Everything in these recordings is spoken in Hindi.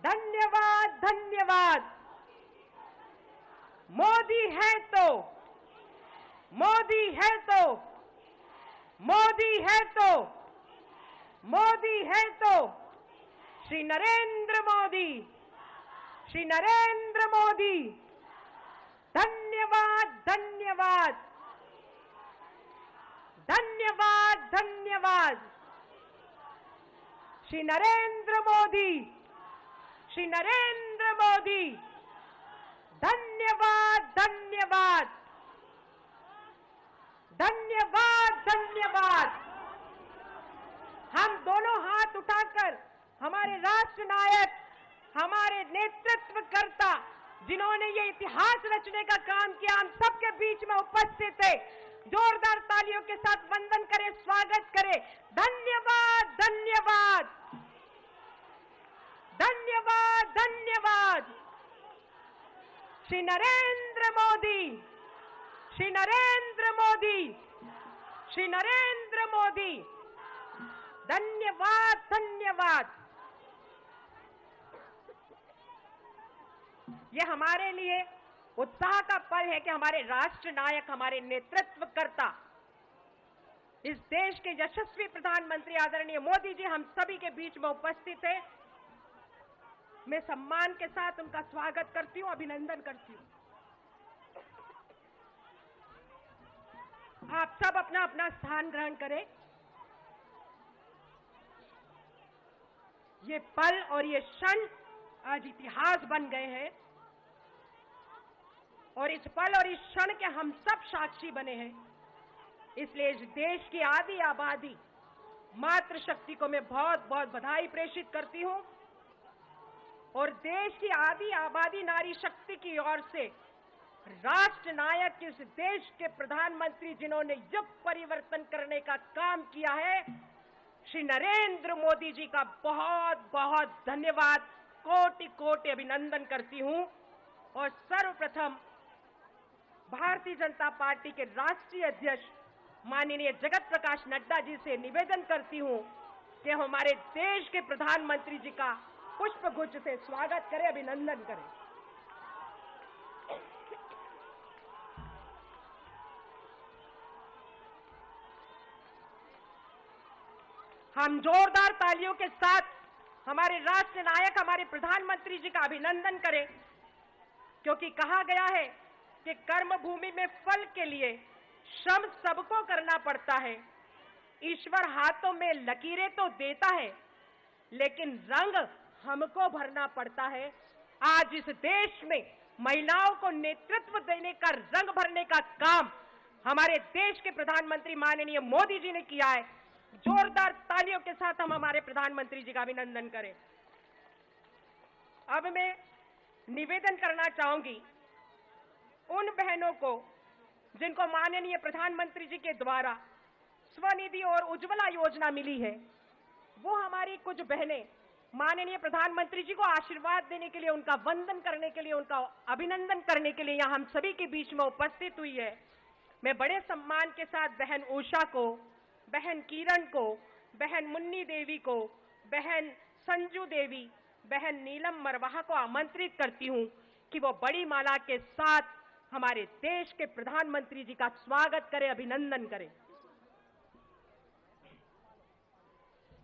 धन्यवाद, धन्यवाद। मोदी है तो, मोदी है तो, मोदी है तो, मोदी है तो, श्री नरेंद्र मोदी, श्री नरेंद्र मोदी। धन्यवाद, धन्यवाद, धन्यवाद, धन्यवाद। श्री नरेंद्र मोदी, श्री नरेंद्र मोदी। धन्यवाद, धन्यवाद, धन्यवाद, धन्यवाद। हम दोनों हाथ उठाकर हमारे राष्ट्र नायक, हमारे नेतृत्वकर्ता, जिन्होंने ये इतिहास रचने का काम किया, हम सबके बीच में उपस्थित थे। जोरदार तालियों के साथ वंदन करें, स्वागत करें। धन्यवाद, धन्यवाद, धन्यवाद, धन्यवाद। श्री नरेंद्र मोदी, श्री नरेंद्र मोदी, श्री नरेंद्र मोदी। धन्यवाद, धन्यवाद। ये हमारे लिए उत्साह का पल है कि हमारे राष्ट्र नायक, हमारे नेतृत्वकर्ता, इस देश के यशस्वी प्रधानमंत्री आदरणीय मोदी जी हम सभी के बीच में उपस्थित है। मैं सम्मान के साथ उनका स्वागत करती हूं, अभिनंदन करती हूं। आप सब अपना अपना स्थान ग्रहण करें। ये पल और ये क्षण आज इतिहास बन गए हैं और इस पल और इस क्षण के हम सब साक्षी बने हैं। इसलिए इस देश की आधी आबादी मातृशक्ति को मैं बहुत बहुत बधाई प्रेषित करती हूं और देश की आधी आबादी नारी शक्ति की ओर से राष्ट्र नायक, इस देश के प्रधानमंत्री जिन्होंने युग परिवर्तन करने का काम किया है, श्री नरेंद्र मोदी जी का बहुत बहुत धन्यवाद, कोटि कोटि अभिनंदन करती हूं। और सर्वप्रथम भारतीय जनता पार्टी के राष्ट्रीय अध्यक्ष माननीय जगत प्रकाश नड्डा जी से निवेदन करती हूं कि हमारे देश के प्रधानमंत्री जी का पुष्प गुच्छ से स्वागत करें, अभिनंदन करें। हम जोरदार तालियों के साथ हमारे राष्ट्र नायक, हमारे प्रधानमंत्री जी का अभिनंदन करें, क्योंकि कहा गया है कि कर्म भूमि में फल के लिए श्रम सबको करना पड़ता है। ईश्वर हाथों में लकीरें तो देता है, लेकिन रंग हमको भरना पड़ता है। आज इस देश में महिलाओं को नेतृत्व देने का, रंग भरने का काम हमारे देश के प्रधानमंत्री माननीय मोदी जी ने किया है। जोरदार तालियों के साथ हम हमारे प्रधानमंत्री जी का अभिनंदन करें। अब मैं निवेदन करना चाहूंगी उन बहनों को जिनको माननीय प्रधानमंत्री जी के द्वारा स्वनिधि और उज्ज्वला योजना मिली है, वो हमारी कुछ बहनें माननीय प्रधानमंत्री जी को आशीर्वाद देने के लिए, उनका वंदन करने के लिए, उनका अभिनंदन करने के लिए यहां हम सभी के बीच में उपस्थित हुई है। मैं बड़े सम्मान के साथ बहन उषा को, बहन किरण को, बहन मुन्नी देवी को, बहन संजू देवी, बहन नीलम मरवाहा को आमंत्रित करती हूं कि वो बड़ी माला के साथ हमारे देश के प्रधानमंत्री जी का स्वागत करें, अभिनंदन करें।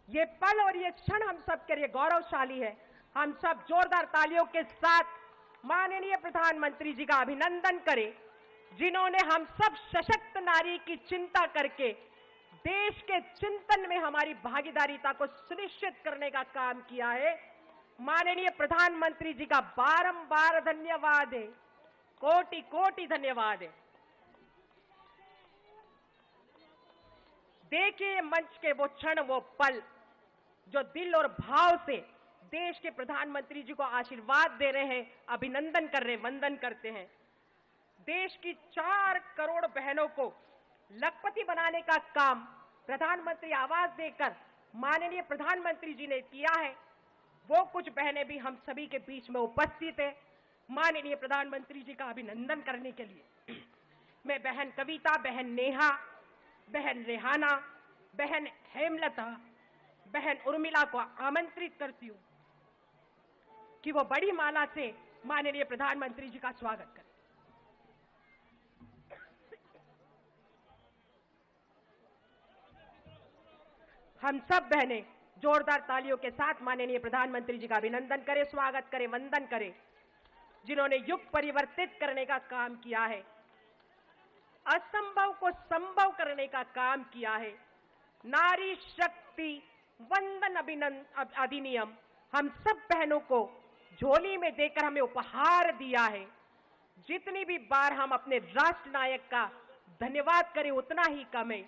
ये पल और ये क्षण हम सब के लिए गौरवशाली है। हम सब जोरदार तालियों के साथ माननीय प्रधानमंत्री जी का अभिनंदन करें, जिन्होंने हम सब सशक्त नारी की चिंता करके देश के चिंतन में हमारी भागीदारिता को सुनिश्चित करने का काम किया है। माननीय प्रधानमंत्री जी का बारंबार धन्यवाद है, कोटि कोटि धन्यवाद है। देखिए मंच के वो क्षण, वो पल जो दिल और भाव से देश के प्रधानमंत्री जी को आशीर्वाद दे रहे हैं, अभिनंदन कर रहे हैं, वंदन करते हैं। देश की 4 करोड़ बहनों को लखपति बनाने का काम प्रधानमंत्री आवास देकर माननीय प्रधानमंत्री जी ने किया है। वो कुछ बहनें भी हम सभी के बीच में उपस्थित है माननीय प्रधानमंत्री जी का अभिनंदन करने के लिए। मैं बहन कविता, बहन नेहा, बहन रेहाना, बहन हेमलता, बहन उर्मिला को आमंत्रित करती हूं। कि वो बड़ी माला से माननीय प्रधानमंत्री जी का स्वागत करें। हम सब बहनें जोरदार तालियों के साथ माननीय प्रधानमंत्री जी का अभिनंदन करें, स्वागत करें, वंदन करें, जिन्होंने युग परिवर्तित करने का काम किया है, असंभव को संभव करने का काम किया है। नारी शक्ति वंदन अधिनियम हम सब बहनों को झोली में देकर हमें उपहार दिया है। जितनी भी बार हम अपने राष्ट्र नायक का धन्यवाद करें उतना ही कम है।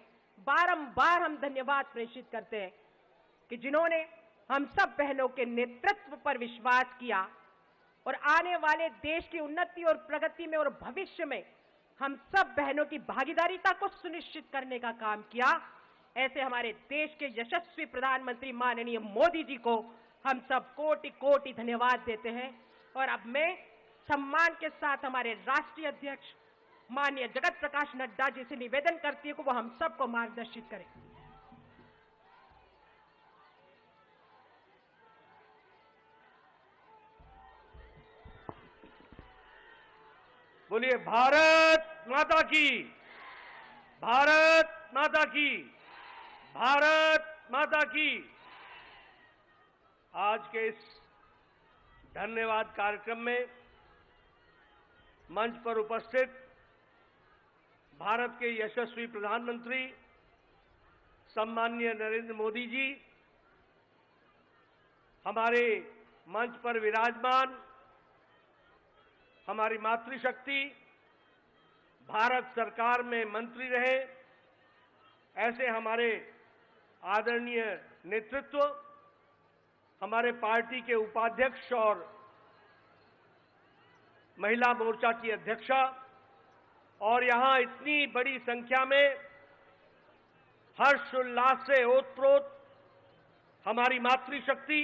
बारंबार हम धन्यवाद प्रेषित करते हैं कि जिन्होंने हम सब बहनों के नेतृत्व पर विश्वास किया और आने वाले देश की उन्नति और प्रगति में और भविष्य में हम सब बहनों की भागीदारिता को सुनिश्चित करने का काम किया। ऐसे हमारे देश के यशस्वी प्रधानमंत्री माननीय मोदी जी को हम सब कोटि कोटि धन्यवाद देते हैं। और अब मैं सम्मान के साथ हमारे राष्ट्रीय अध्यक्ष माननीय जगत प्रकाश नड्डा जी से निवेदन करती हूं कि वो हम सबको मार्गदर्शित करें। बोलिए भारत माता की, भारत माता की, भारत माता की। आज के इस धन्यवाद कार्यक्रम में मंच पर उपस्थित भारत के यशस्वी प्रधानमंत्री सम्माननीय नरेंद्र मोदी जी, हमारे मंच पर विराजमान हमारी मातृशक्ति, भारत सरकार में मंत्री रहे ऐसे हमारे आदरणीय नेतृत्व, हमारे पार्टी के उपाध्यक्ष और महिला मोर्चा की अध्यक्षा, और यहां इतनी बड़ी संख्या में हर्षोल्लास से ओतप्रोत हमारी मातृशक्ति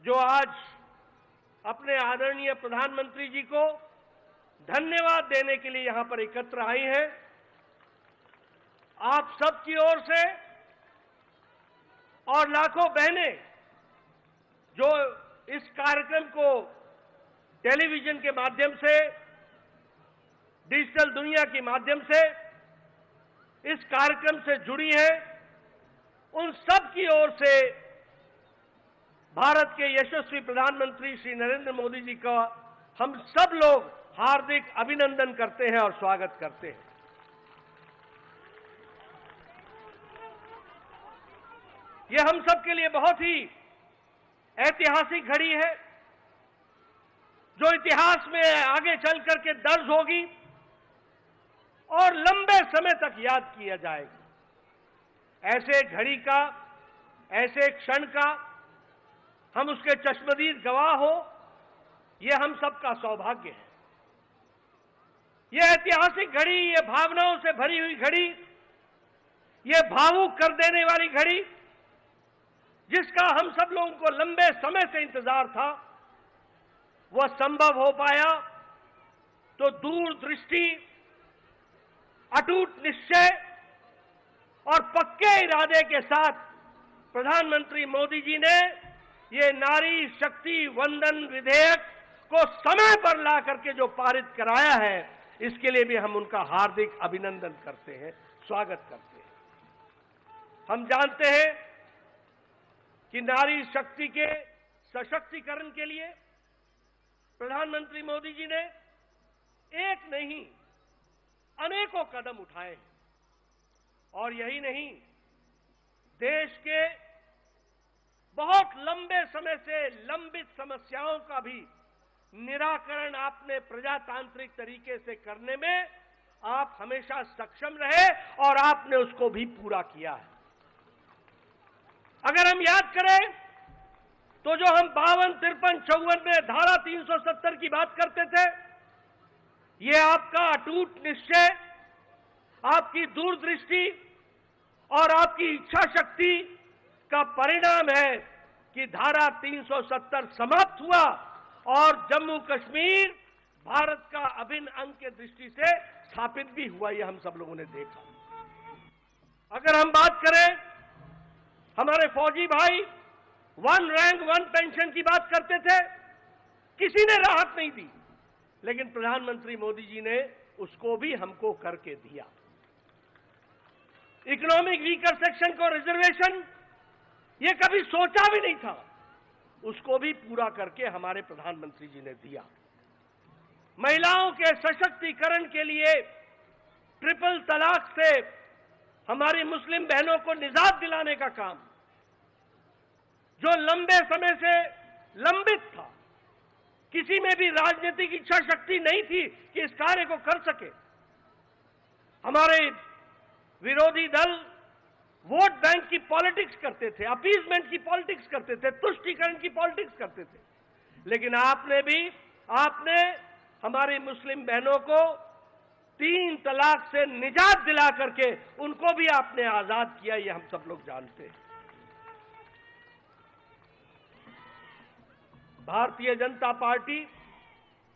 जो आज अपने आदरणीय प्रधानमंत्री जी को धन्यवाद देने के लिए यहां पर एकत्र आई हैं। आप सबकी ओर से और लाखों बहनें जो इस कार्यक्रम को टेलीविजन के माध्यम से, डिजिटल दुनिया के माध्यम से इस कार्यक्रम से जुड़ी हैं, उन सब की ओर से भारत के यशस्वी प्रधानमंत्री श्री नरेंद्र मोदी जी का हम सब लोग हार्दिक अभिनंदन करते हैं और स्वागत करते हैं। यह हम सब के लिए बहुत ही ऐतिहासिक घड़ी है जो इतिहास में आगे चल करके दर्ज होगी और लंबे समय तक याद किया जाएगा। ऐसे घड़ी का, ऐसे क्षण का हम उसके चश्मदीद गवाह हो, यह हम सबका सौभाग्य है। यह ऐतिहासिक घड़ी, यह भावनाओं से भरी हुई घड़ी, यह भावुक कर देने वाली घड़ी जिसका हम सब लोगों को लंबे समय से इंतजार था, वह संभव हो पाया तो दूरदृष्टि, अटूट निश्चय और पक्के इरादे के साथ प्रधानमंत्री मोदी जी ने ये नारी शक्ति वंदन विधेयक को समय पर ला करके जो पारित कराया है, इसके लिए भी हम उनका हार्दिक अभिनंदन करते हैं, स्वागत करते हैं। हम जानते हैं कि नारी शक्ति के सशक्तिकरण के लिए प्रधानमंत्री मोदी जी ने एक नहीं अनेकों कदम उठाए हैं। और यही नहीं, देश के बहुत लंबे समय से लंबित समस्याओं का भी निराकरण आपने प्रजातांत्रिक तरीके से करने में आप हमेशा सक्षम रहे और आपने उसको भी पूरा किया है। अगर हम याद करें तो जो हम 52, 53, 54 में धारा 370 की बात करते थे, ये आपका अटूट निश्चय, आपकी दूरदृष्टि और आपकी इच्छा शक्ति का परिणाम है कि धारा 370 समाप्त हुआ और जम्मू कश्मीर भारत का अभिन्न अंग के दृष्टि से स्थापित भी हुआ। यह हम सब लोगों ने देखा। अगर हम बात करें हमारे फौजी भाई 1 रैंक 1 पेंशन की बात करते थे, किसी ने राहत नहीं दी, लेकिन प्रधानमंत्री मोदी जी ने उसको भी हमको करके दिया। इकोनॉमिक वीकर सेक्शन को रिजर्वेशन ये कभी सोचा भी नहीं था, उसको भी पूरा करके हमारे प्रधानमंत्री जी ने दिया। महिलाओं के सशक्तिकरण के लिए ट्रिपल तलाक से हमारी मुस्लिम बहनों को निजात दिलाने का काम, जो लंबे समय से लंबित था, किसी में भी राजनीतिक इच्छा शक्ति नहीं थी कि इस कार्य को कर सके। हमारे विरोधी दल वोट बैंक की पॉलिटिक्स करते थे, अपीजमेंट की पॉलिटिक्स करते थे, तुष्टीकरण की पॉलिटिक्स करते थे, लेकिन आपने हमारी मुस्लिम बहनों को 3 तलाक से निजात दिला करके उनको भी आपने आजाद किया, ये हम सब लोग जानते हैं। भारतीय जनता पार्टी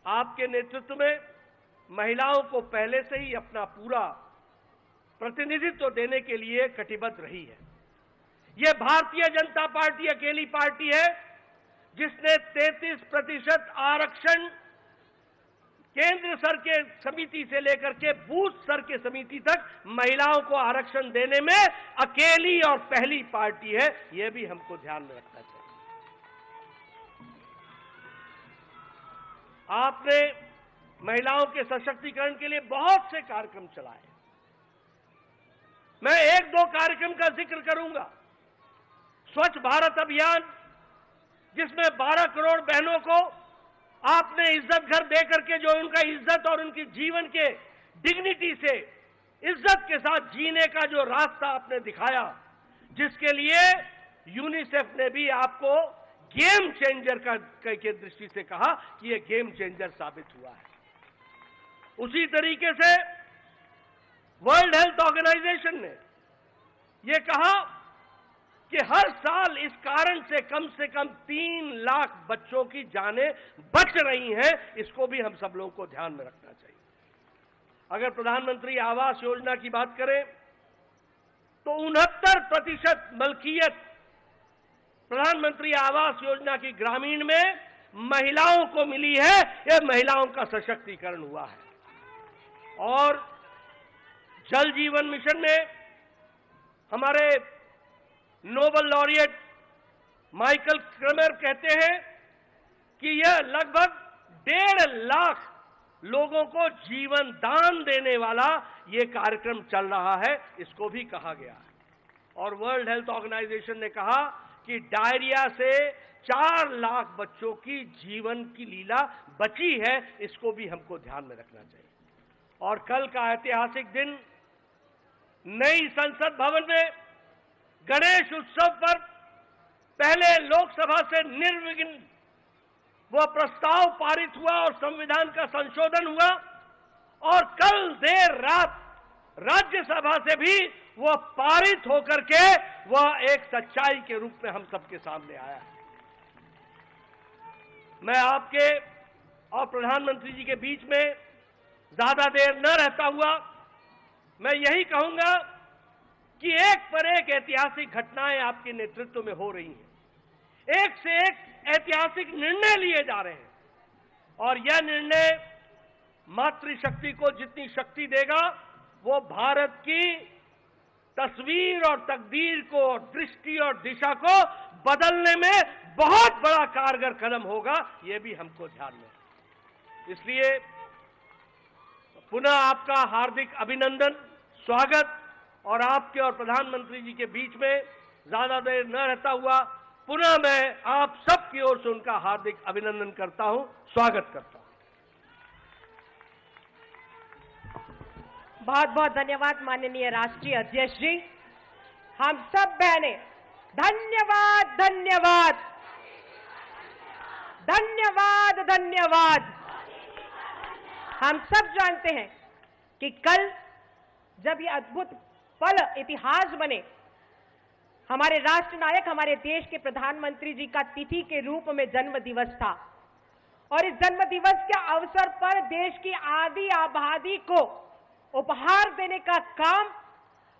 आपके नेतृत्व में महिलाओं को पहले से ही अपना पूरा प्रतिनिधित्व देने के लिए कटिबद्ध रही है। यह भारतीय जनता पार्टी अकेली पार्टी है जिसने 33% आरक्षण केंद्र स्तर के समिति से लेकर के बूथ स्तर के समिति तक महिलाओं को आरक्षण देने में अकेली और पहली पार्टी है। यह भी हमको ध्यान में रखना चाहिए। आपने महिलाओं के सशक्तिकरण के लिए बहुत से कार्यक्रम चलाए। मैं 1-2 कार्यक्रम का जिक्र करूंगा। स्वच्छ भारत अभियान, जिसमें 12 करोड़ बहनों को आपने इज्जत घर दे करके, जो उनका इज्जत और उनकी जीवन के डिग्निटी से इज्जत के साथ जीने का जो रास्ता आपने दिखाया, जिसके लिए यूनिसेफ ने भी आपको गेम चेंजर के दृष्टि से कहा कि यह गेम चेंजर साबित हुआ है। उसी तरीके से वर्ल्ड हेल्थ ऑर्गेनाइजेशन ने यह कहा कि हर साल इस कारण से कम 3 लाख बच्चों की जानें बच रही हैं। इसको भी हम सब लोगों को ध्यान में रखना चाहिए। अगर प्रधानमंत्री आवास योजना की बात करें तो 69% मलकियत प्रधानमंत्री आवास योजना की ग्रामीण में महिलाओं को मिली है। यह महिलाओं का सशक्तिकरण हुआ है। और जल जीवन मिशन में हमारे नोबेल लॉरिएट माइकल क्रमर कहते हैं कि यह लगभग 1.5 लाख लोगों को जीवन दान देने वाला यह कार्यक्रम चल रहा है। इसको भी कहा गया है। और वर्ल्ड हेल्थ ऑर्गेनाइजेशन ने कहा कि डायरिया से 4 लाख बच्चों की जीवन की लीला बची है। इसको भी हमको ध्यान में रखना चाहिए। और कल का ऐतिहासिक दिन नई संसद भवन में गणेश उत्सव पर पहले लोकसभा से निर्विघ्न वह प्रस्ताव पारित हुआ और संविधान का संशोधन हुआ, और कल देर रात राज्यसभा से भी वह पारित होकर के वह एक सच्चाई के रूप में हम सबके सामने आया है। मैं आपके और प्रधानमंत्री जी के बीच में ज्यादा देर न रहता हुआ मैं यही कहूंगा कि एक पर एक ऐतिहासिक घटनाएं आपके नेतृत्व में हो रही हैं। एक से एक ऐतिहासिक निर्णय लिए जा रहे हैं, और यह निर्णय मातृशक्ति को जितनी शक्ति देगा वो भारत की तस्वीर और तकदीर को, दृष्टि और दिशा को बदलने में बहुत बड़ा कारगर कदम होगा। यह भी हमको ध्यान में। इसलिए पुनः आपका हार्दिक अभिनंदन, स्वागत, और आपके और प्रधानमंत्री जी के बीच में ज्यादा देर न रहता हुआ पुनः मैं आप सबकी ओर से उनका हार्दिक अभिनंदन करता हूं, स्वागत करता हूं। बहुत बहुत धन्यवाद माननीय राष्ट्रीय अध्यक्ष जी। हम सब बहनें धन्यवाद धन्यवाद धन्यवाद धन्यवाद। हम सब जानते हैं कि कल जब ये अद्भुत पल इतिहास बने, हमारे राष्ट्र नायक, हमारे देश के प्रधानमंत्री जी का तिथि के रूप में जन्म दिवस था, और इस जन्म दिवस के अवसर पर देश की आधी आबादी को उपहार देने का काम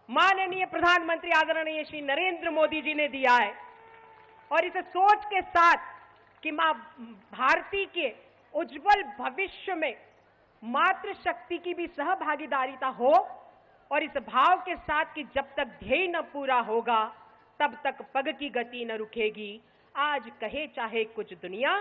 माननीय प्रधानमंत्री आदरणीय श्री नरेंद्र मोदी जी ने दिया है। और इस सोच के साथ कि मां भारती के उज्जवल भविष्य में मातृशक्ति की भी सहभागीदारिता हो, और इस भाव के साथ कि जब तक ध्येय न पूरा होगा तब तक पग की गति न रुकेगी। आज कहे चाहे कुछ दुनिया,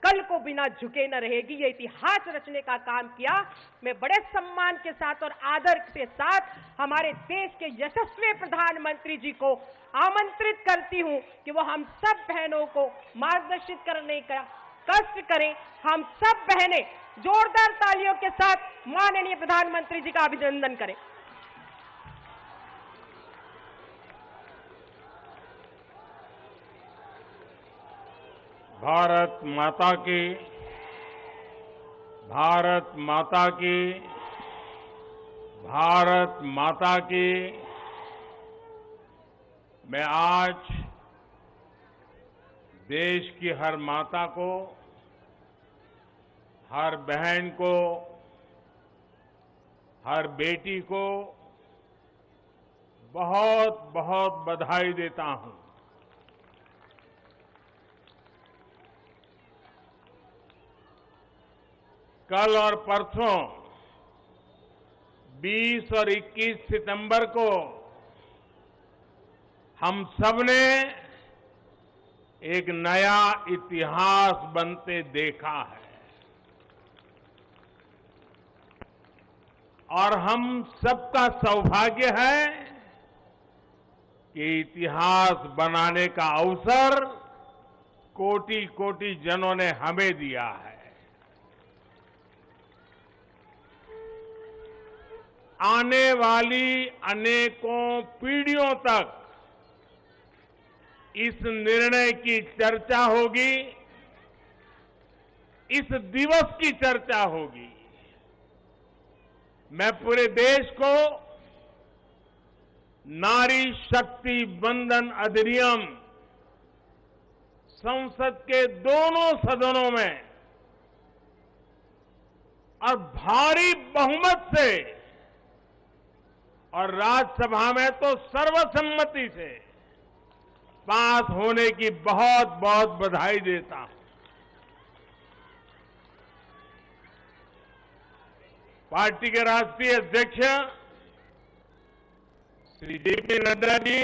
कल को बिना झुके न रहेगी। ये इतिहास रचने का काम किया। मैं बड़े सम्मान के साथ और आदर के साथ हमारे देश के यशस्वी प्रधानमंत्री जी को आमंत्रित करती हूं कि वो हम सब बहनों को मार्गदर्शित करने का कष्ट करें। हम सब बहनें जोरदार तालियों के साथ माननीय प्रधानमंत्री जी का अभिनंदन करें। भारत माता की, भारत माता की, भारत माता की। मैं आज देश की हर माता को, हर बहन को, हर बेटी को बहुत बहुत बधाई देता हूं। कल और परसों 20 और 21 सितंबर को हम सबने एक नया इतिहास बनते देखा है, और हम सबका सौभाग्य है कि इतिहास बनाने का अवसर कोटि कोटि जनों ने हमें दिया है। आने वाली अनेकों पीढ़ियों तक इस निर्णय की चर्चा होगी, इस दिवस की चर्चा होगी। मैं पूरे देश को नारी शक्ति वंदन अधिनियम संसद के दोनों सदनों में और भारी बहुमत से और राज्यसभा में तो सर्वसम्मति से पास होने की बहुत बहुत बधाई देता हूं। पार्टी के राष्ट्रीय अध्यक्ष श्री जेपी नड्डा जी,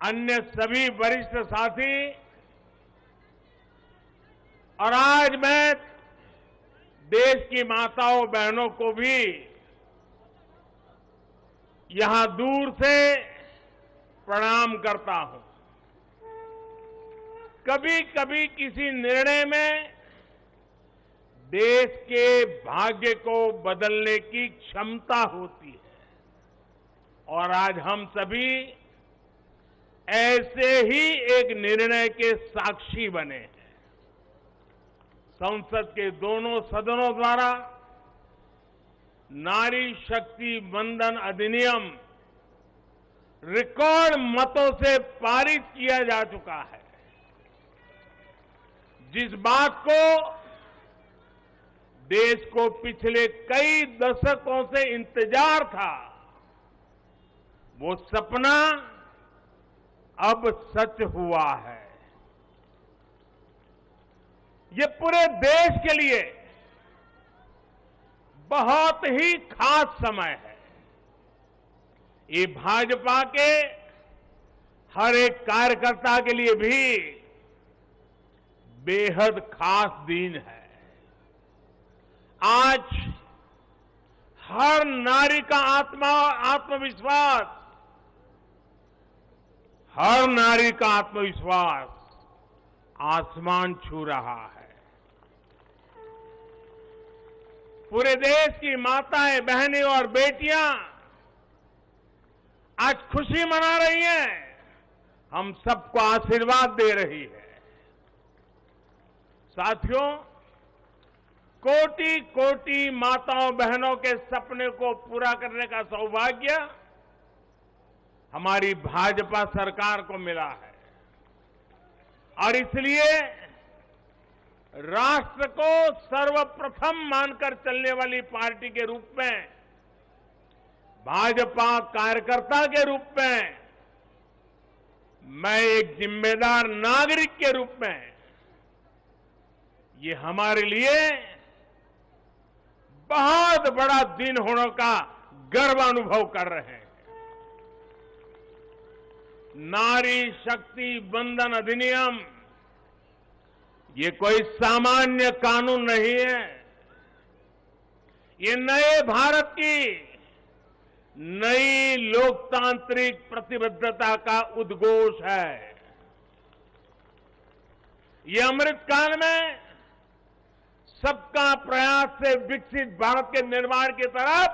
अन्य सभी वरिष्ठ साथी, और आज मैं देश की माताओं बहनों को भी यहां दूर से प्रणाम करता हूं। कभी कभी किसी निर्णय में देश के भाग्य को बदलने की क्षमता होती है, और आज हम सभी ऐसे ही एक निर्णय के साक्षी बने हैं। संसद के दोनों सदनों द्वारा नारी शक्ति वंदन अधिनियम रिकॉर्ड मतों से पारित किया जा चुका है। जिस बात को देश को पिछले कई दशकों से इंतजार था, वो सपना अब सच हुआ है। ये पूरे देश के लिए बहुत ही खास समय है। ये भाजपा के हर एक कार्यकर्ता के लिए भी बेहद खास दिन है। आज हर नारी का आत्मविश्वास, हर नारी का आत्मविश्वास आसमान छू रहा है। पूरे देश की माताएं, बहनें और बेटियां आज खुशी मना रही हैं, हम सबको आशीर्वाद दे रही है। साथियों, कोटि कोटि माताओं बहनों के सपने को पूरा करने का सौभाग्य हमारी भाजपा सरकार को मिला है, और इसलिए राष्ट्र को सर्वप्रथम मानकर चलने वाली पार्टी के रूप में, भाजपा कार्यकर्ता के रूप में मैं एक जिम्मेदार नागरिक के रूप में ये हमारे लिए बहुत बड़ा दिन होने का गर्व अनुभव कर रहे हैं। नारी शक्ति वंदन अधिनियम ये कोई सामान्य कानून नहीं है। ये नए भारत की नई लोकतांत्रिक प्रतिबद्धता का उद्घोष है। ये अमृतकाल में सबका प्रयास से विकसित भारत के निर्माण की तरफ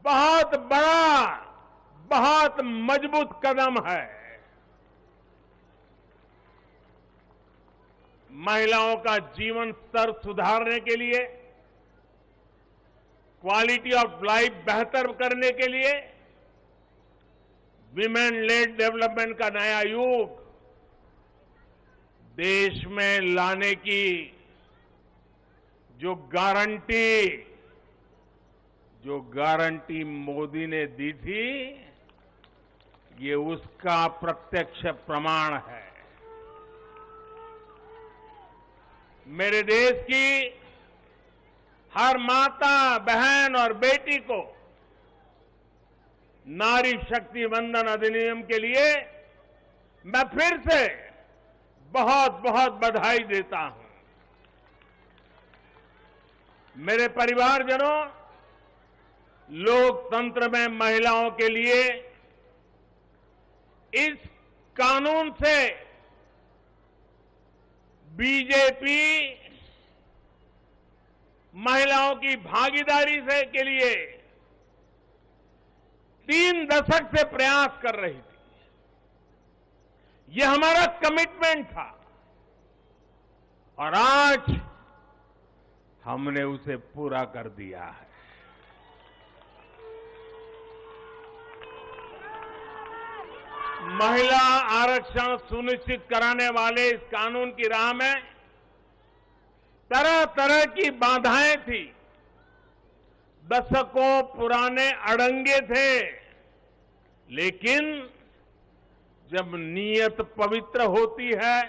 बहुत बड़ा, बहुत मजबूत कदम है। महिलाओं का जीवन स्तर सुधारने के लिए, क्वालिटी ऑफ लाइफ बेहतर करने के लिए विमेन लेड डेवलपमेंट का नया युग देश में लाने की जो गारंटी मोदी ने दी थी, ये उसका प्रत्यक्ष प्रमाण है। मेरे देश की हर माता, बहन और बेटी को नारी शक्ति वंदन अधिनियम के लिए मैं फिर से बहुत बहुत बधाई देता हूं। मेरे परिवारजनों, लोकतंत्र में महिलाओं के लिए इस कानून से बीजेपी महिलाओं की भागीदारी से के लिए 3 दशक से प्रयास कर रही थी। यह हमारा कमिटमेंट था और आज हमने उसे पूरा कर दिया है। महिला आरक्षण सुनिश्चित कराने वाले इस कानून की राह में तरह तरह की बाधाएं थी, दशकों पुराने अड़ंगे थे, लेकिन जब नीयत पवित्र होती है,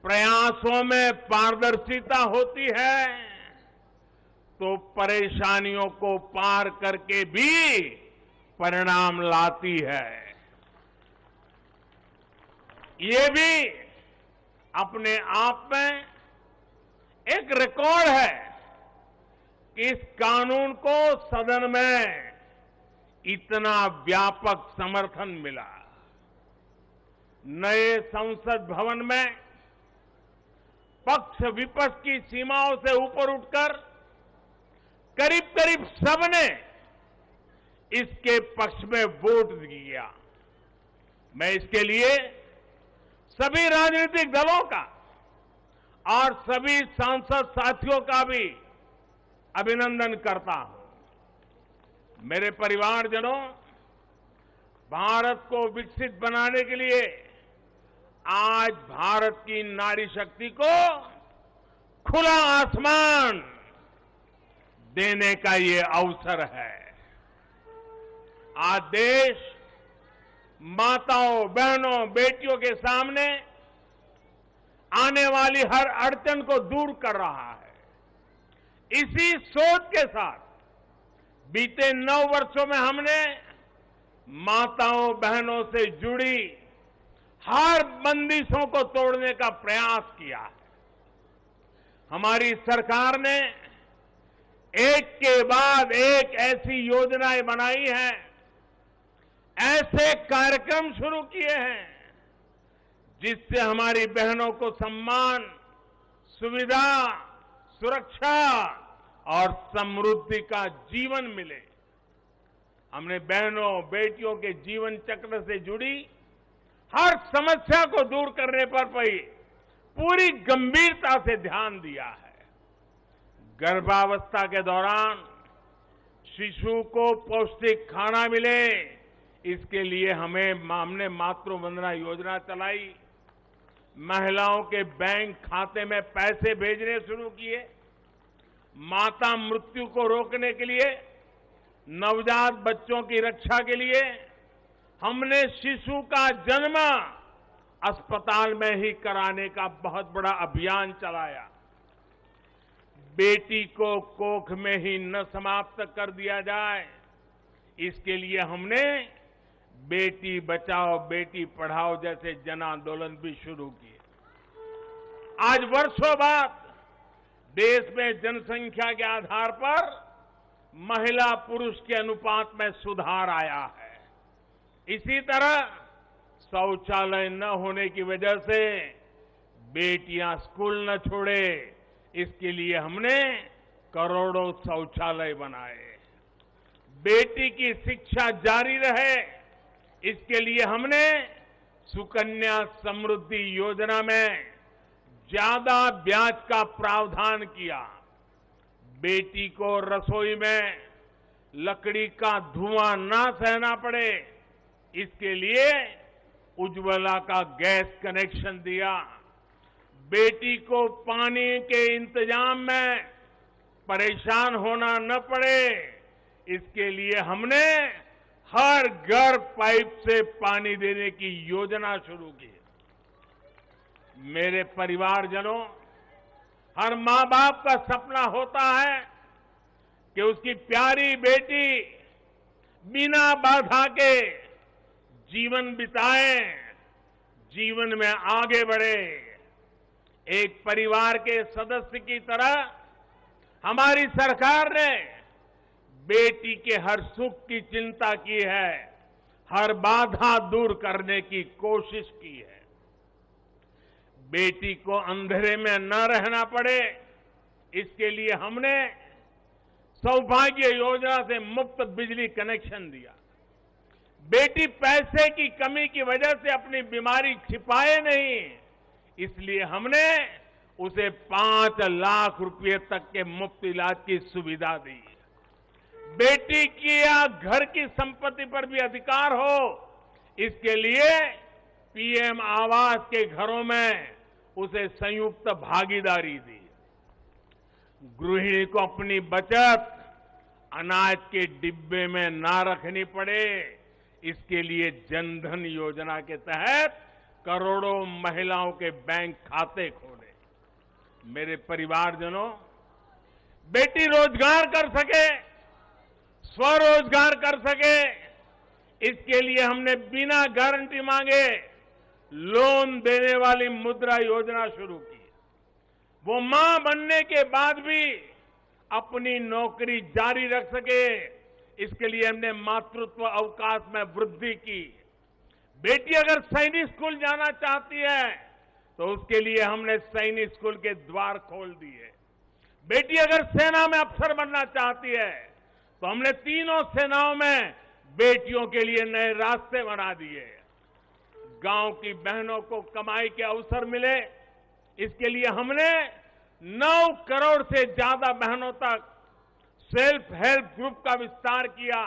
प्रयासों में पारदर्शिता होती है, तो परेशानियों को पार करके भी परिणाम लाती है। ये भी अपने आप में एक रिकॉर्ड है कि इस कानून को सदन में इतना व्यापक समर्थन मिला। नए संसद भवन में पक्ष विपक्ष की सीमाओं से ऊपर उठकर करीब करीब सबने इसके पक्ष में वोट दिया। मैं इसके लिए सभी राजनीतिक दलों का और सभी सांसद साथियों का भी अभिनंदन करता हूं। मेरे परिवारजनों, भारत को विकसित बनाने के लिए आज भारत की नारी शक्ति को खुला आसमान देने का ये अवसर है। आज देश माताओं, बहनों, बेटियों के सामने आने वाली हर अड़चन को दूर कर रहा है। इसी सोच के साथ बीते 9 वर्षों में हमने माताओं, बहनों से जुड़ी हर बंदिशों को तोड़ने का प्रयास किया है। हमारी सरकार ने एक के बाद एक ऐसी योजनाएं बनाई हैं, ऐसे कार्यक्रम शुरू किए हैं जिससे हमारी बहनों को सम्मान, सुविधा, सुरक्षा और समृद्धि का जीवन मिले। हमने बहनों, बेटियों के जीवन चक्र से जुड़ी हर समस्या को दूर करने पर पूरी गंभीरता से ध्यान दिया है। गर्भावस्था के दौरान शिशु को पौष्टिक खाना मिले, इसके लिए हमने मातृ वंदना योजना चलाई। महिलाओं के बैंक खाते में पैसे भेजने शुरू किए। माता मृत्यु को रोकने के लिए, नवजात बच्चों की रक्षा के लिए हमने शिशु का जन्म अस्पताल में ही कराने का बहुत बड़ा अभियान चलाया। बेटी को कोख में ही न समाप्त कर दिया जाए, इसके लिए हमने बेटी बचाओ बेटी पढ़ाओ जैसे जन आंदोलन भी शुरू किए। आज वर्षों बाद देश में जनसंख्या के आधार पर महिला पुरुष के अनुपात में सुधार आया है। इसी तरह शौचालय न होने की वजह से बेटियां स्कूल न छोड़े, इसके लिए हमने करोड़ों शौचालय बनाए। बेटी की शिक्षा जारी रहे, इसके लिए हमने सुकन्या समृद्धि योजना में ज्यादा ब्याज का प्रावधान किया। बेटी को रसोई में लकड़ी का धुआं ना सहना पड़े, इसके लिए उज्ज्वला का गैस कनेक्शन दिया। बेटी को पानी के इंतजाम में परेशान होना न पड़े, इसके लिए हमने हर घर पाइप से पानी देने की योजना शुरू की। मेरे परिवारजनों, हर मां बाप का सपना होता है कि उसकी प्यारी बेटी बिना बाधा के जीवन बिताए, जीवन में आगे बढ़े। एक परिवार के सदस्य की तरह हमारी सरकार ने बेटी के हर सुख की चिंता की है, हर बाधा दूर करने की कोशिश की है। बेटी को अंधेरे में न रहना पड़े, इसके लिए हमने सौभाग्य योजना से मुफ्त बिजली कनेक्शन दिया। बेटी पैसे की कमी की वजह से अपनी बीमारी छिपाए नहीं, इसलिए हमने उसे 5 लाख रुपए तक के मुफ्त इलाज की सुविधा दी। बेटी की या घर की संपत्ति पर भी अधिकार हो, इसके लिए पीएम आवास के घरों में उसे संयुक्त भागीदारी दी। गृहिणी को अपनी बचत अनाज के डिब्बे में ना रखनी पड़े, इसके लिए जनधन योजना के तहत करोड़ों महिलाओं के बैंक खाते खोले। मेरे परिवारजनों, बेटी रोजगार कर सके, स्वरोजगार कर सके, इसके लिए हमने बिना गारंटी मांगे लोन देने वाली मुद्रा योजना शुरू की। वो मां बनने के बाद भी अपनी नौकरी जारी रख सके, इसके लिए हमने मातृत्व अवकाश में वृद्धि की। बेटी अगर सैनिक स्कूल जाना चाहती है तो उसके लिए हमने सैनिक स्कूल के द्वार खोल दिए। बेटी अगर सेना में अफसर बनना चाहती है तो हमने तीनों सेनाओं में बेटियों के लिए नए रास्ते बना दिए। गांव की बहनों को कमाई के अवसर मिले, इसके लिए हमने 9 करोड़ से ज्यादा बहनों तक सेल्फ हेल्प ग्रुप का विस्तार किया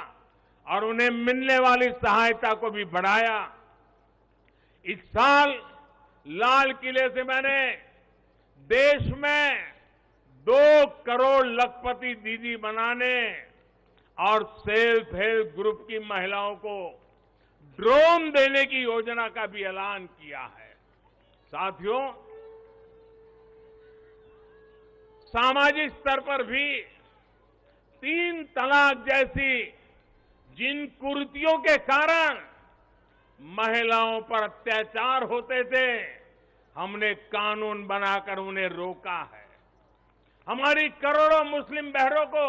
और उन्हें मिलने वाली सहायता को भी बढ़ाया। इस साल लाल किले से मैंने देश में 2 करोड़ लखपति दीदी बनाने और सेल्फ हेल्प ग्रुप की महिलाओं को ड्रोन देने की योजना का भी ऐलान किया है। साथियों, सामाजिक स्तर पर भी 3 तलाक जैसी जिन कुरीतियों के कारण महिलाओं पर अत्याचार होते थे, हमने कानून बनाकर उन्हें रोका है। हमारी करोड़ों मुस्लिम बहनों को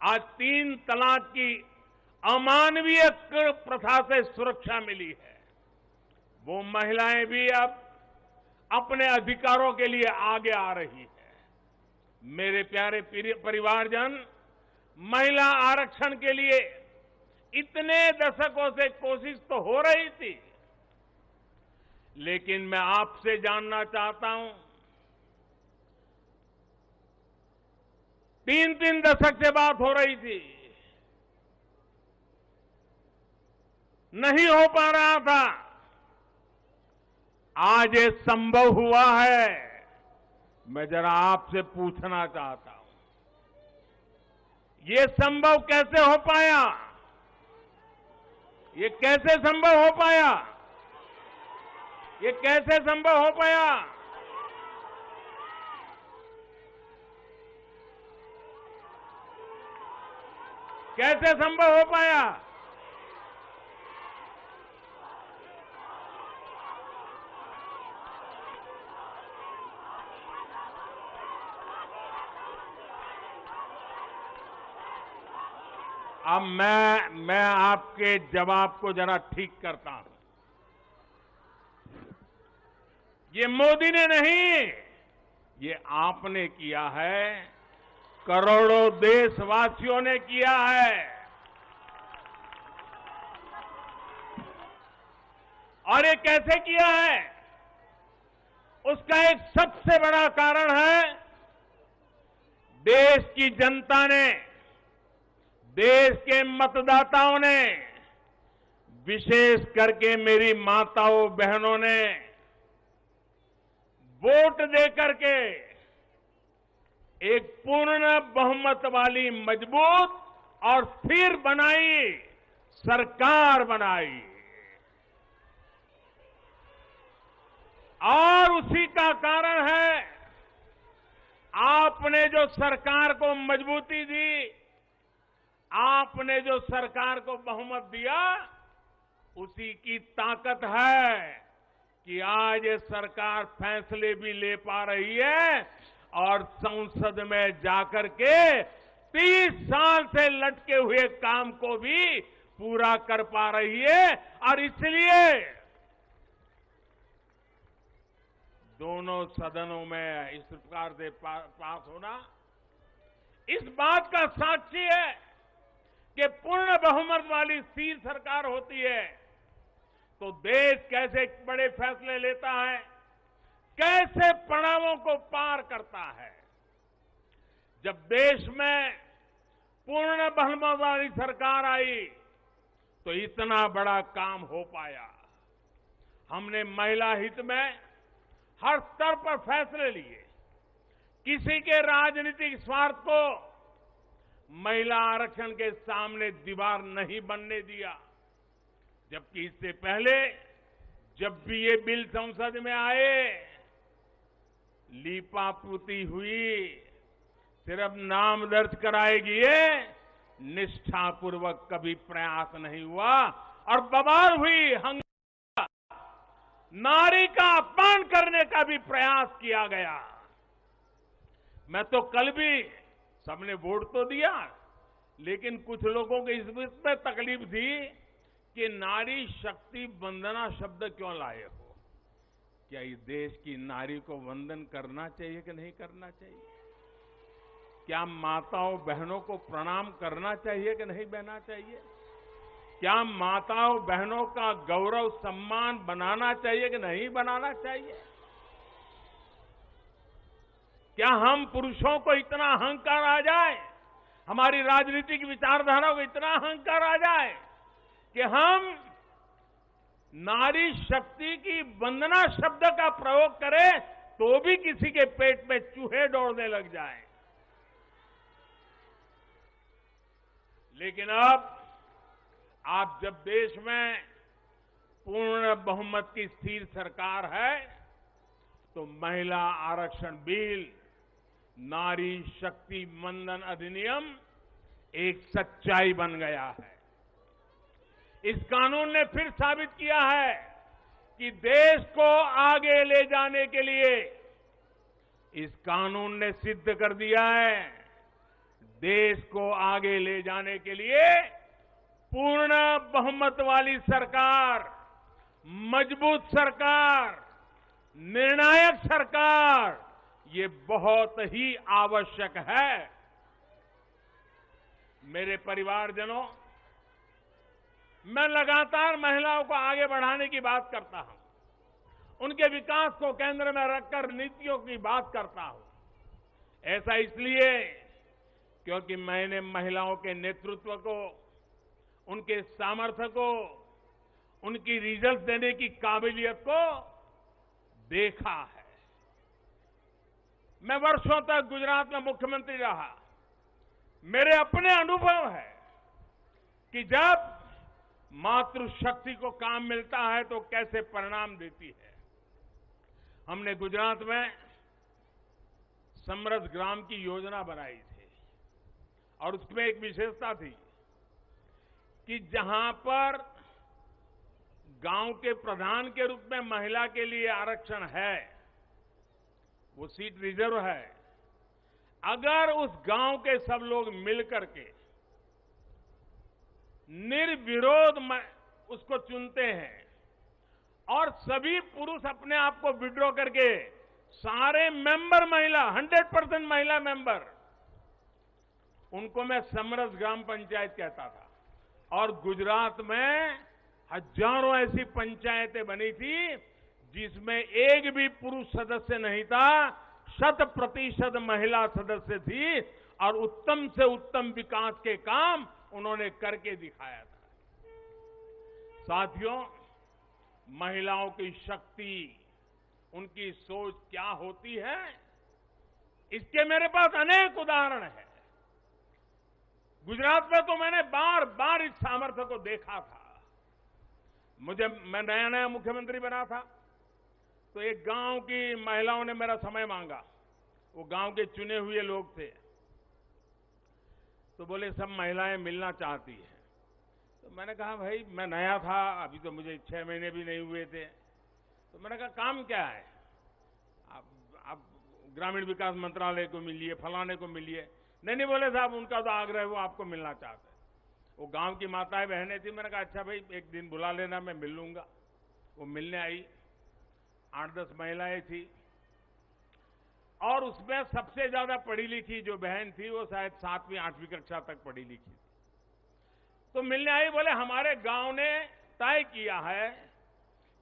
आज 3 तलाक की अमानवीय प्रथा से सुरक्षा मिली है। वो महिलाएं भी अब अपने अधिकारों के लिए आगे आ रही है। मेरे प्यारे परिवारजन, महिला आरक्षण के लिए इतने दशकों से कोशिश तो हो रही थी, लेकिन मैं आपसे जानना चाहता हूं, 3 दशक से बात हो रही थी, नहीं हो पा रहा था। आज ये संभव हुआ है। मैं जरा आपसे पूछना चाहता हूं, ये संभव कैसे हो पाया? ये कैसे संभव हो पाया? ये कैसे संभव हो पाया? कैसे संभव हो पाया? अब मैं आपके जवाब को जरा ठीक करता हूं। ये मोदी ने नहीं, ये आपने किया है, करोड़ों देशवासियों ने किया है। और ये कैसे किया है? उसका एक सबसे बड़ा कारण है, देश की जनता ने, देश के मतदाताओं ने, विशेष करके मेरी माताओं बहनों ने वोट देकर के एक पूर्ण बहुमत वाली मजबूत और स्थिर बनाई सरकार बनाई। और उसी का कारण है, आपने जो सरकार को मजबूती दी, आपने जो सरकार को बहुमत दिया, उसी की ताकत है कि आज ये सरकार फैसले भी ले पा रही है और संसद में जाकर के 30 साल से लटके हुए काम को भी पूरा कर पा रही है। और इसलिए दोनों सदनों में इस प्रकार से पास होना इस बात का साक्षी है कि पूर्ण बहुमत वाली स्थिर सरकार होती है तो देश कैसे बड़े फैसले लेता है, कैसे पड़ावों को पार करता है। जब देश में पूर्ण बहुमत वाली सरकार आई तो इतना बड़ा काम हो पाया। हमने महिला हित में हर स्तर पर फैसले लिए, किसी के राजनीतिक स्वार्थ को महिला आरक्षण के सामने दीवार नहीं बनने दिया। जबकि इससे पहले जब भी ये बिल संसद में आए, लीपापोती हुई, सिर्फ नाम दर्ज कराएगी, ये निष्ठापूर्वक कभी प्रयास नहीं हुआ और बवाल हुई, हंगामा, नारी का अपमान करने का भी प्रयास किया गया। मैं तो कल भी, सबने वोट तो दिया, लेकिन कुछ लोगों को इस पर तकलीफ थी कि नारी शक्ति वंदना शब्द क्यों लाए हो। क्या इस देश की नारी को वंदन करना चाहिए कि नहीं करना चाहिए? क्या माताओं बहनों को प्रणाम करना चाहिए कि नहीं बहना चाहिए? क्या माताओं बहनों का गौरव सम्मान बनाना चाहिए कि नहीं बनाना चाहिए? क्या हम पुरुषों को इतना अहंकार आ जाए, हमारी राजनीतिक विचारधारा को इतना अहंकार आ जाए कि हम नारी शक्ति की वंदना शब्द का प्रयोग करें तो भी किसी के पेट में चूहे दौड़ने लग जाएं। लेकिन अब आप जब देश में पूर्ण बहुमत की स्थिर सरकार है तो महिला आरक्षण बिल, नारी शक्ति वंदन अधिनियम एक सच्चाई बन गया है। इस कानून ने फिर साबित किया है कि देश को आगे ले जाने के लिए, इस कानून ने सिद्ध कर दिया है, देश को आगे ले जाने के लिए पूर्ण बहुमत वाली सरकार, मजबूत सरकार, निर्णायक सरकार, ये बहुत ही आवश्यक है। मेरे परिवारजनों, मैं लगातार महिलाओं को आगे बढ़ाने की बात करता हूं, उनके विकास को केंद्र में रखकर नीतियों की बात करता हूं। ऐसा इसलिए क्योंकि मैंने महिलाओं के नेतृत्व को, उनके सामर्थ्य को, उनकी रिजल्ट देने की काबिलियत को देखा है। मैं वर्षों तक गुजरात में मुख्यमंत्री रहा। मेरे अपने अनुभव है कि जब मातृशक्ति को काम मिलता है तो कैसे परिणाम देती है। हमने गुजरात में समृद्ध ग्राम की योजना बनाई थी और उसमें एक विशेषता थी कि जहां पर गांव के प्रधान के रूप में महिला के लिए आरक्षण है, वो सीट रिजर्व है, अगर उस गांव के सब लोग मिलकर के निर्विरोध उसको चुनते हैं और सभी पुरुष अपने आप को विड्रॉ करके सारे मेंबर महिला 100% महिला मेंबर, उनको मैं समृद्ध ग्राम पंचायत कहता था। और गुजरात में हजारों ऐसी पंचायतें बनी थी जिसमें एक भी पुरुष सदस्य नहीं था, 100% महिला सदस्य थी और उत्तम से उत्तम विकास के काम उन्होंने करके दिखाया था। साथियों, महिलाओं की शक्ति, उनकी सोच क्या होती है, इसके मेरे पास अनेक उदाहरण हैं। गुजरात में तो मैंने बार बार इस सामर्थ्य को देखा था। मैं नया नया मुख्यमंत्री बना था तो एक गांव की महिलाओं ने मेरा समय मांगा। वो गांव के चुने हुए लोग थे, तो बोले सब महिलाएं मिलना चाहती हैं। तो मैंने कहा भाई मैं नया था, अभी तो मुझे 6 महीने भी नहीं हुए थे। तो मैंने कहा काम क्या है, आप ग्रामीण विकास मंत्रालय को मिलिए, फलाने को मिलिए। नहीं बोले साहब उनका तो आग्रह है, वो आपको मिलना चाहते हैं। वो गांव की माताएं बहनें थी। मैंने कहा अच्छा भाई एक दिन बुला लेना, मैं मिल लूंगा। वो मिलने आई, 8-10 महिलाएं थी और उसमें सबसे ज्यादा पढ़ी लिखी जो बहन थी वो शायद 7वीं 8वीं कक्षा तक पढ़ी लिखी थी। तो मिलने आई, बोले हमारे गांव ने तय किया है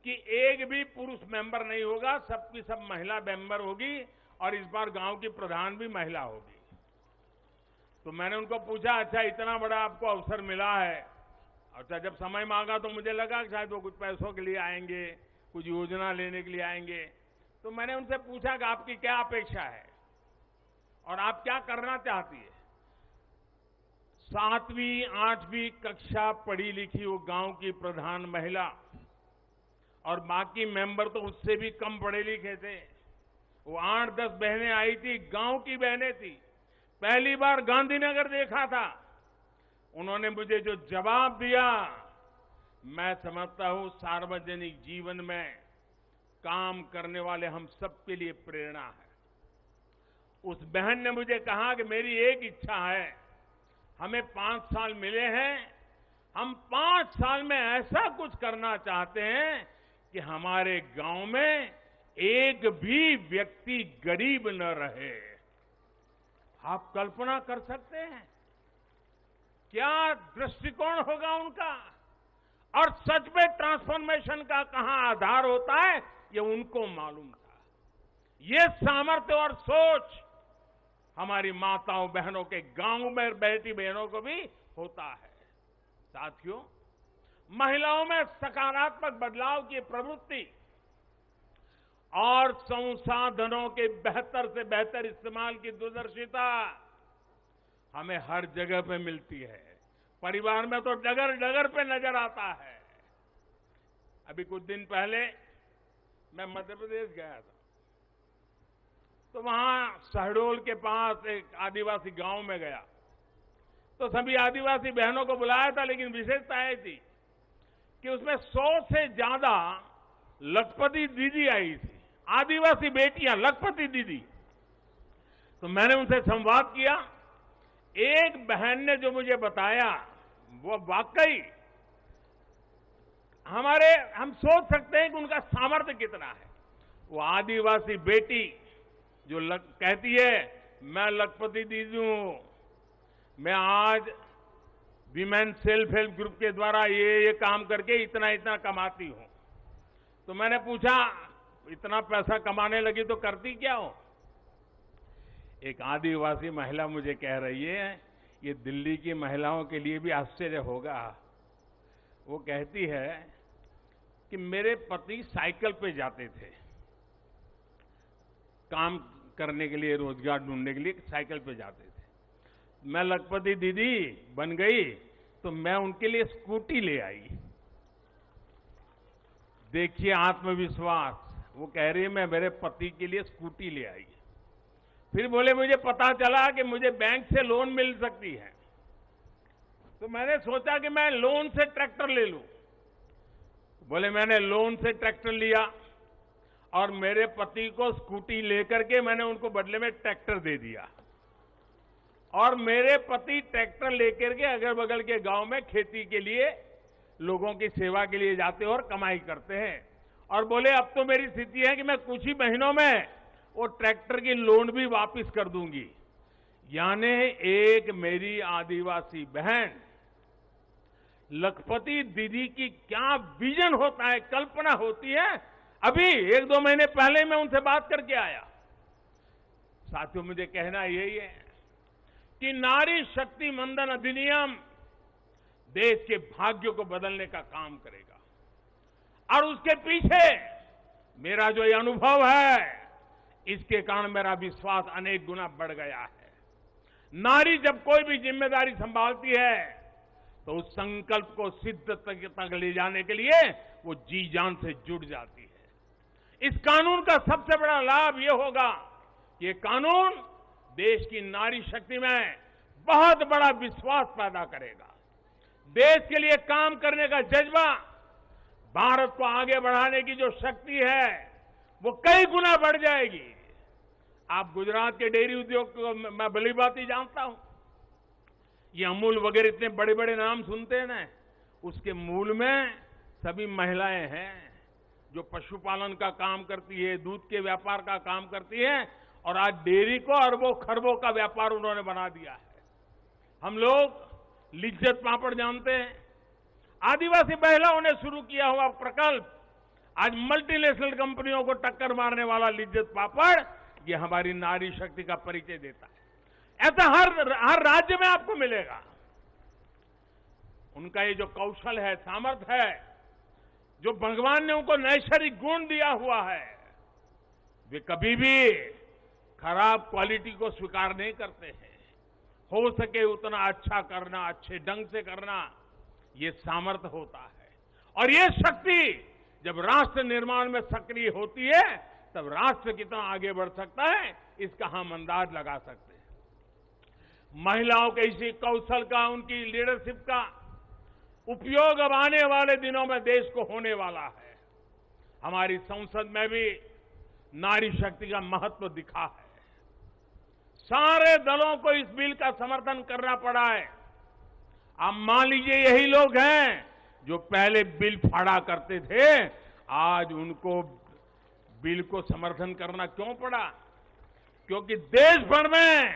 कि एक भी पुरुष मेंबर नहीं होगा, सबकी सब महिला मेंबर होगी और इस बार गांव की प्रधान भी महिला होगी। तो मैंने उनको पूछा अच्छा इतना बड़ा आपको अवसर मिला है। अच्छा जब समय मांगा तो मुझे लगा कि शायद वो कुछ पैसों के लिए आएंगे, कुछ योजना लेने के लिए आएंगे। तो मैंने उनसे पूछा कि आपकी क्या अपेक्षा है और आप क्या करना चाहती है। 7वीं 8वीं कक्षा पढ़ी लिखी वो गांव की प्रधान महिला और बाकी मेंबर तो उससे भी कम पढ़े लिखे थे। वो 8-10 बहनें आई थी, गांव की बहनें थी। पहली बार गांधीनगर देखा था। उन्होंने मुझे जो जवाब दिया, मैं समझता हूं सार्वजनिक जीवन में काम करने वाले हम सबके लिए प्रेरणा है। उस बहन ने मुझे कहा कि मेरी एक इच्छा है, हमें 5 साल मिले हैं, हम 5 साल में ऐसा कुछ करना चाहते हैं कि हमारे गांव में एक भी व्यक्ति गरीब न रहे। आप कल्पना कर सकते हैं क्या दृष्टिकोण होगा उनका। और सच में ट्रांसफॉर्मेशन का कहां आधार होता है ये उनको मालूम था। ये सामर्थ्य और सोच हमारी माताओं बहनों के गांव में बैठी बहनों को भी होता है। साथियों, महिलाओं में सकारात्मक बदलाव की प्रवृत्ति और संसाधनों के बेहतर से बेहतर इस्तेमाल की दूरदर्शिता हमें हर जगह पे मिलती है। परिवार में तो डगर डगर पे नजर आता है। अभी कुछ दिन पहले मैं मध्य प्रदेश गया था, तो वहां शहडोल के पास एक आदिवासी गांव में गया, तो सभी आदिवासी बहनों को बुलाया था, लेकिन विशेषता ये थी कि उसमें 100 से ज्यादा लखपति दीदी आई थी, आदिवासी बेटियां, लखपति दीदी। तो मैंने उनसे संवाद किया। एक बहन ने जो मुझे बताया वो वाकई हम सोच सकते हैं कि उनका सामर्थ्य कितना है। वो आदिवासी बेटी जो कहती है मैं लखपति दीदी हूं, मैं आज विमेन सेल्फ हेल्प ग्रुप के द्वारा ये काम करके इतना इतना कमाती हूं। तो मैंने पूछा इतना पैसा कमाने लगी तो करती क्या हो। एक आदिवासी महिला मुझे कह रही है, ये दिल्ली की महिलाओं के लिए भी आश्चर्य होगा। वो कहती है कि मेरे पति साइकिल पे जाते थे काम करने के लिए, रोजगार ढूंढने के लिए साइकिल पे जाते थे। मैं लखपति दीदी बन गई तो मैं उनके लिए स्कूटी ले आई। देखिए आत्मविश्वास, वो कह रही है मैं मेरे पति के लिए स्कूटी ले आई। फिर बोले मुझे पता चला कि मुझे बैंक से लोन मिल सकती है, तो मैंने सोचा कि मैं लोन से ट्रैक्टर ले लूं। बोले मैंने लोन से ट्रैक्टर लिया और मेरे पति को स्कूटी लेकर के मैंने उनको बदले में ट्रैक्टर दे दिया, और मेरे पति ट्रैक्टर लेकर के अगल बगल के गांव में खेती के लिए लोगों की सेवा के लिए जाते हैं और कमाई करते हैं। और बोले अब तो मेरी स्थिति है कि मैं कुछ ही महीनों में वो ट्रैक्टर की लोन भी वापस कर दूंगी। यानी एक मेरी आदिवासी बहन लखपति दीदी की क्या विजन होता है, कल्पना होती है। अभी 1-2 महीने पहले मैं उनसे बात करके आया। साथियों मुझे कहना यही है कि नारी शक्ति वंदन अधिनियम देश के भाग्य को बदलने का काम करेगा, और उसके पीछे मेरा जो ये अनुभव है, इसके कारण मेरा विश्वास अनेक गुना बढ़ गया है। नारी जब कोई भी जिम्मेदारी संभालती है तो उस संकल्प को सिद्ध तक ले जाने के लिए वो जी जान से जुट जाती है। इस कानून का सबसे बड़ा लाभ ये होगा कि ये कानून देश की नारी शक्ति में बहुत बड़ा विश्वास पैदा करेगा। देश के लिए काम करने का जज्बा, भारत को आगे बढ़ाने की जो शक्ति है वो कई गुना बढ़ जाएगी। आप गुजरात के डेयरी उद्योग को मैं भली बात ही जानता हूं। ये अमूल वगैरह इतने बड़े बड़े नाम सुनते हैं ना, उसके मूल में सभी महिलाएं हैं जो पशुपालन का काम करती है, दूध के व्यापार का काम करती है, और आज डेयरी को अरबों खरबों का व्यापार उन्होंने बना दिया है। हम लोग लिज्जत पापड़ जानते हैं, आदिवासी महिलाओं ने शुरू किया हुआ प्रकल्प आज मल्टीनेशनल कंपनियों को टक्कर मारने वाला लिज्जत पापड़, ये हमारी नारी शक्ति का परिचय देता है। ऐसा हर राज्य में आपको मिलेगा। उनका ये जो कौशल है, सामर्थ्य है, जो भगवान ने उनको नैसर्गिक गुण दिया हुआ है, वे कभी भी खराब क्वालिटी को स्वीकार नहीं करते हैं। हो सके उतना अच्छा करना, अच्छे ढंग से करना, ये सामर्थ्य होता है। और ये शक्ति जब राष्ट्र निर्माण में सक्रिय होती है तब राष्ट्र कितना आगे बढ़ सकता है, इसका हम अंदाज लगा सकते हैं। महिलाओं के इसी कौशल का, उनकी लीडरशिप का उपयोग अब आने वाले दिनों में देश को होने वाला है। हमारी संसद में भी नारी शक्ति का महत्व दिखा है। सारे दलों को इस बिल का समर्थन करना पड़ा है। आप मान लीजिए यही लोग हैं जो पहले बिल फाड़ा करते थे, आज उनको बिल को समर्थन करना क्यों पड़ा? क्योंकि देश भर में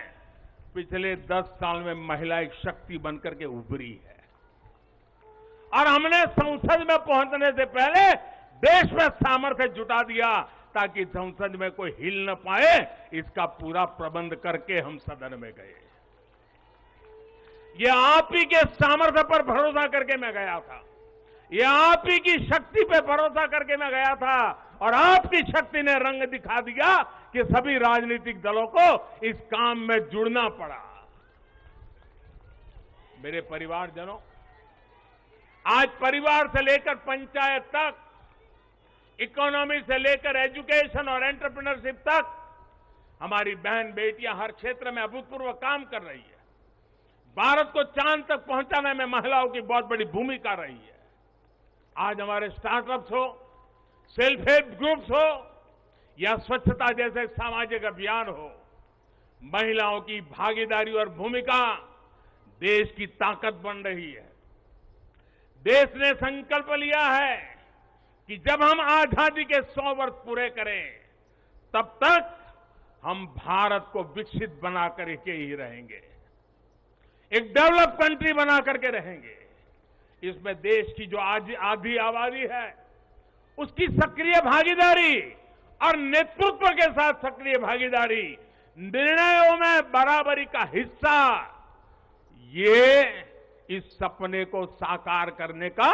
पिछले 10 साल में महिला एक शक्ति बनकर के उभरी है, और हमने संसद में पहुंचने से पहले देश में सामर्थ्य जुटा दिया ताकि संसद में कोई हिल न पाए। इसका पूरा प्रबंध करके हम सदन में गए। ये आप ही के सामर्थ्य पर भरोसा करके मैं गया था, ये आप ही की शक्ति पे भरोसा करके मैं गया था, और आपकी शक्ति ने रंग दिखा दिया कि सभी राजनीतिक दलों को इस काम में जुड़ना पड़ा। मेरे परिवारजनों, आज परिवार से लेकर पंचायत तक, इकोनॉमी से लेकर एजुकेशन और एंटरप्रेन्योरशिप तक हमारी बहन बेटियां हर क्षेत्र में अभूतपूर्व काम कर रही है। भारत को चांद तक पहुंचाने में महिलाओं की बहुत बड़ी भूमिका रही है। आज हमारे स्टार्टअप्स हो, सेल्फ हेल्प ग्रुप्स हो, या स्वच्छता जैसे सामाजिक अभियान हो, महिलाओं की भागीदारी और भूमिका देश की ताकत बन रही है। देश ने संकल्प लिया है कि जब हम आजादी के 100 वर्ष पूरे करें तब तक हम भारत को विकसित बना करके ही रहेंगे, एक डेवलप कंट्री बना करके रहेंगे। इसमें देश की जो आधी आबादी है उसकी सक्रिय भागीदारी और नेतृत्व के साथ सक्रिय भागीदारी, निर्णयों में बराबरी का हिस्सा, ये इस सपने को साकार करने का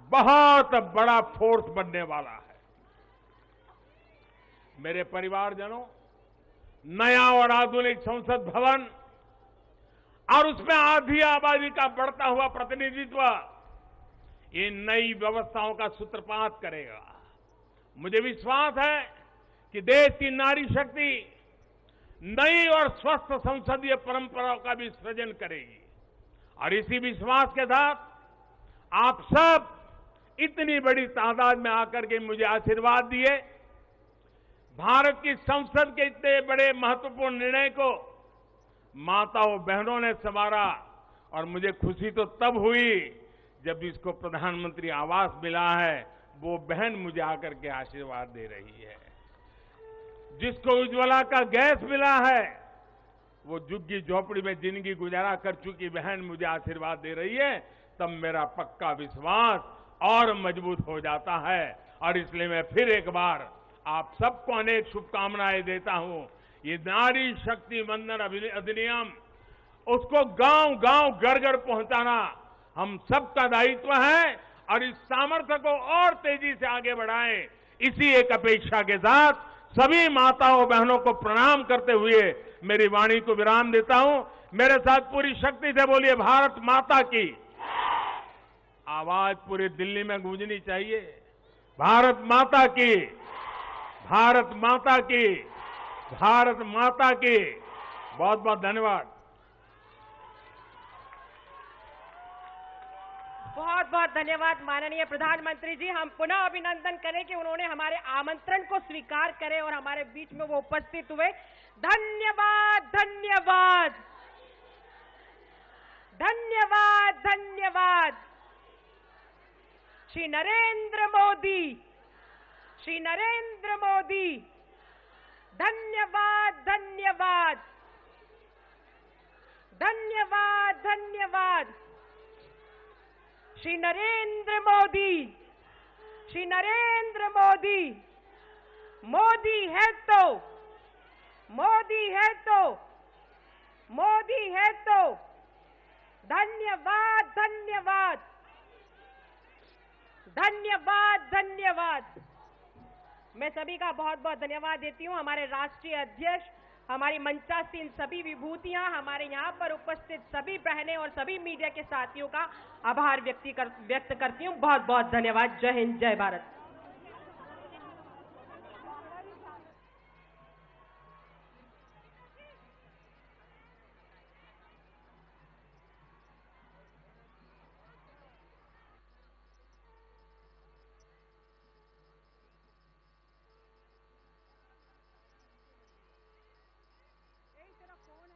बहुत बड़ा फोर्स बनने वाला है। मेरे परिवारजनों, नया और आधुनिक संसद भवन और उसमें आधी आबादी का बढ़ता हुआ प्रतिनिधित्व ये नई व्यवस्थाओं का सूत्रपात करेगा। मुझे विश्वास है कि देश की नारी शक्ति नई और स्वस्थ संसदीय परंपराओं का भी सृजन करेगी। और इसी विश्वास के साथ आप सब इतनी बड़ी तादाद में आकर के मुझे आशीर्वाद दिए। भारत की संसद के इतने बड़े महत्वपूर्ण निर्णय को माताओं बहनों ने संवारा और मुझे खुशी तो तब हुई जब इसको प्रधानमंत्री आवास मिला है, वो बहन मुझे आकर के आशीर्वाद दे रही है। जिसको उज्ज्वला का गैस मिला है, वो झुग्गी झोपड़ी में जिंदगी गुजारा कर चुकी बहन मुझे आशीर्वाद दे रही है, तब मेरा पक्का विश्वास और मजबूत हो जाता है। और इसलिए मैं फिर एक बार आप सबको अनेक शुभकामनाएं देता हूं। ये नारी शक्ति वंदन अधिनियम, उसको गांव गांव घर घर पहुंचाना हम सबका दायित्व है और इस सामर्थ्य को और तेजी से आगे बढ़ाएं। इसी एक अपेक्षा के साथ सभी माताओं बहनों को प्रणाम करते हुए मेरी वाणी को विराम देता हूं। मेरे साथ पूरी शक्ति से बोलिए, भारत माता की। आवाज पूरी दिल्ली में गूंजनी चाहिए, भारत माता की, भारत माता की, भारत माता की। बहुत बहुत धन्यवाद। बहुत बहुत धन्यवाद माननीय प्रधानमंत्री जी। हम पुनः अभिनंदन करें कि उन्होंने हमारे आमंत्रण को स्वीकार करे और हमारे बीच में वो उपस्थित हुए। धन्यवाद, धन्यवाद, धन्यवाद, धन्यवाद। श्री नरेंद्र मोदी, श्री नरेंद्र मोदी, धन्यवाद, धन्यवाद, धन्यवाद, धन्यवाद। श्री नरेंद्र मोदी, श्री नरेंद्र मोदी। मोदी है तो, मोदी है तो, मोदी है तो। धन्यवाद, धन्यवाद, धन्यवाद, धन्यवाद। मैं सभी का बहुत बहुत धन्यवाद देती हूं। हमारे राष्ट्रीय अध्यक्ष, हमारी मंचासीन सभी विभूतियां, हमारे यहाँ पर उपस्थित सभी बहनें और सभी मीडिया के साथियों का आभार व्यक्त करती हूं। बहुत बहुत धन्यवाद। जय हिंद, जय भारत।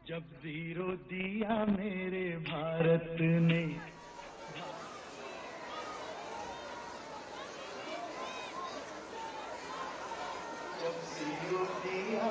जब जीरो दिया मेरे भारत ने, जब जीरो दिया